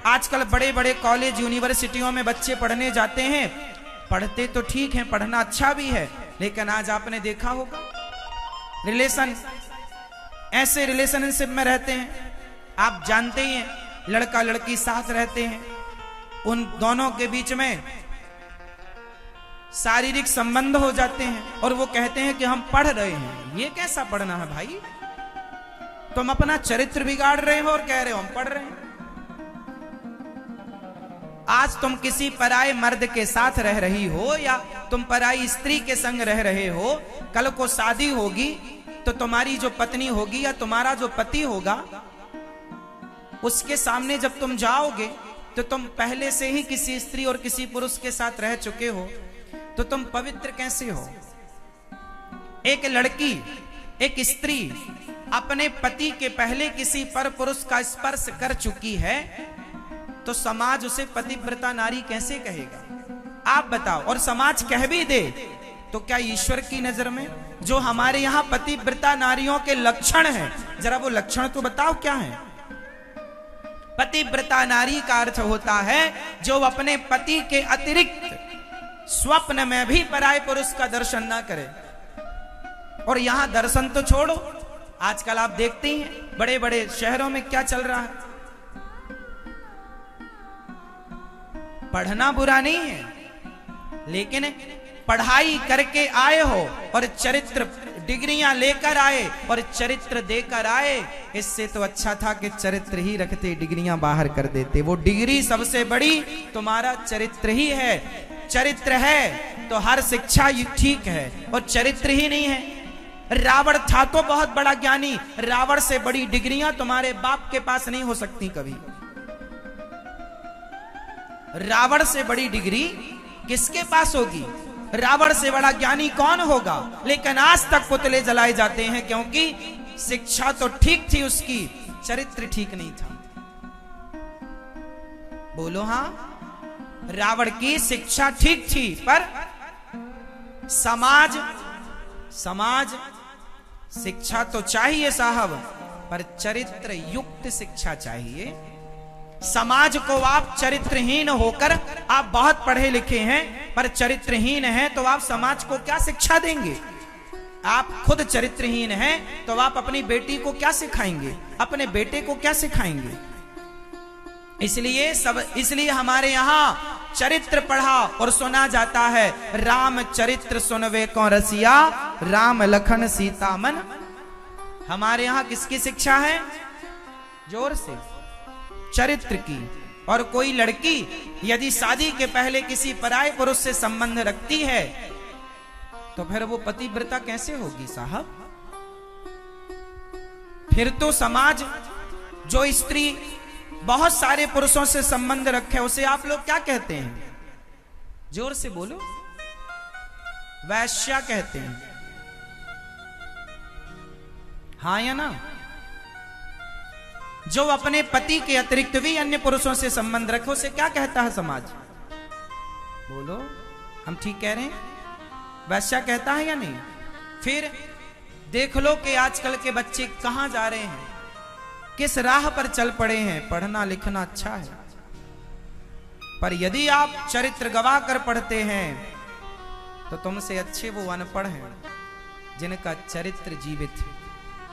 आजकल बड़े बड़े कॉलेज यूनिवर्सिटियों में बच्चे पढ़ने जाते हैं, पढ़ते तो ठीक है, पढ़ना अच्छा भी है, लेकिन आज आपने देखा होगा ऐसे रिलेशनशिप में रहते हैं, आप जानते ही हैं, लड़का लड़की साथ रहते हैं, उन दोनों के बीच में शारीरिक संबंध हो जाते हैं और वो कहते हैं कि हम पढ़ रहे हैं। ये कैसा पढ़ना है भाई? तुम अपना चरित्र बिगाड़ रहे हो और कह रहे हो हम पढ़ रहे हैं। आज तुम किसी पराये मर्द के साथ रह रही हो या तुम पराई स्त्री के संग रह रहे हो, कल को शादी होगी तो तुम्हारी जो पत्नी होगी या तुम्हारा जो पति होगा, उसके सामने जब तुम जाओगे तो तुम पहले से ही किसी स्त्री और किसी पुरुष के साथ रह चुके हो, तो तुम पवित्र कैसे हो? एक लड़की, एक स्त्री अपने पति के पहले किसी पर पुरुष का स्पर्श कर चुकी है, तो समाज उसे पतिव्रता नारी कैसे कहेगा? आप बताओ। और समाज कह भी दे तो क्या ईश्वर की नजर में जो हमारे यहाँ पतिव्रता नारियों के लक्षण हैं, जरा वो लक्षण तो बताओ क्या है? पतिव्रता नारी का अर्थ होता है जो अपने पति के अतिरिक्त स्वप्न में भी पराये पुरुष का दर्शन ना करे। और यहां दर्शन तो छोड़ो, आजकल आप देखते हैं बड़े बड़े शहरों में क्या चल रहा है। पढ़ना बुरा नहीं है, लेकिन पढ़ाई करके आए हो और चरित्र डिग्रियां लेकर आए और चरित्र देकर आए, इससे तो अच्छा था कि चरित्र ही रखते, डिग्रियां बाहर कर देते। वो डिग्री सबसे बड़ी तुम्हारा चरित्र ही है। चरित्र है तो हर शिक्षा ठीक है, और चरित्र ही नहीं है। रावण था तो बहुत बड़ा ज्ञानी, रावण से बड़ी डिग्रियां तुम्हारे बाप के पास नहीं हो सकती कभी। रावण से बड़ी डिग्री किसके पास होगी? रावण से बड़ा ज्ञानी कौन होगा? लेकिन आज तक पुतले जलाए जाते हैं क्योंकि शिक्षा तो ठीक थी उसकी, चरित्र ठीक नहीं था। बोलो हाँ, रावण की शिक्षा ठीक थी, पर समाज शिक्षा तो चाहिए साहब, पर चरित्र युक्त शिक्षा चाहिए। समाज को आप चरित्रहीन होकर, आप बहुत पढ़े लिखे हैं पर चरित्रहीन हैं, तो आप समाज को क्या शिक्षा देंगे? आप खुद चरित्रहीन हैं तो आप अपनी बेटी को क्या सिखाएंगे, अपने बेटे को क्या सिखाएंगे? इसलिए हमारे यहाँ चरित्र पढ़ा और सुना जाता है, राम चरित्र सुनवे को रसिया, राम लखन सीता मन। हमारे यहाँ किसकी शिक्षा है? जोर से, चरित्र की। और कोई लड़की यदि शादी के पहले किसी पराये पुरुष से संबंध रखती है, तो फिर वो पतिव्रता कैसे होगी साहब? फिर तो समाज, जो स्त्री बहुत सारे पुरुषों से संबंध रखे, उसे आप लोग क्या कहते हैं? जोर से बोलो। वैश्या कहते हैं, हाँ या ना? जो अपने पति के अतिरिक्त भी अन्य पुरुषों से संबंध रखे, उसे क्या कहता है समाज? बोलो, हम ठीक कह रहे हैं? वैश्या कहता है या नहीं? फिर देख लो कि आजकल के बच्चे कहां जा रहे हैं, किस राह पर चल पड़े हैं। पढ़ना लिखना अच्छा है, पर यदि आप चरित्र गवा कर पढ़ते हैं तो तुमसे अच्छे वो अनपढ़ हैं जिनका चरित्र जीवित है।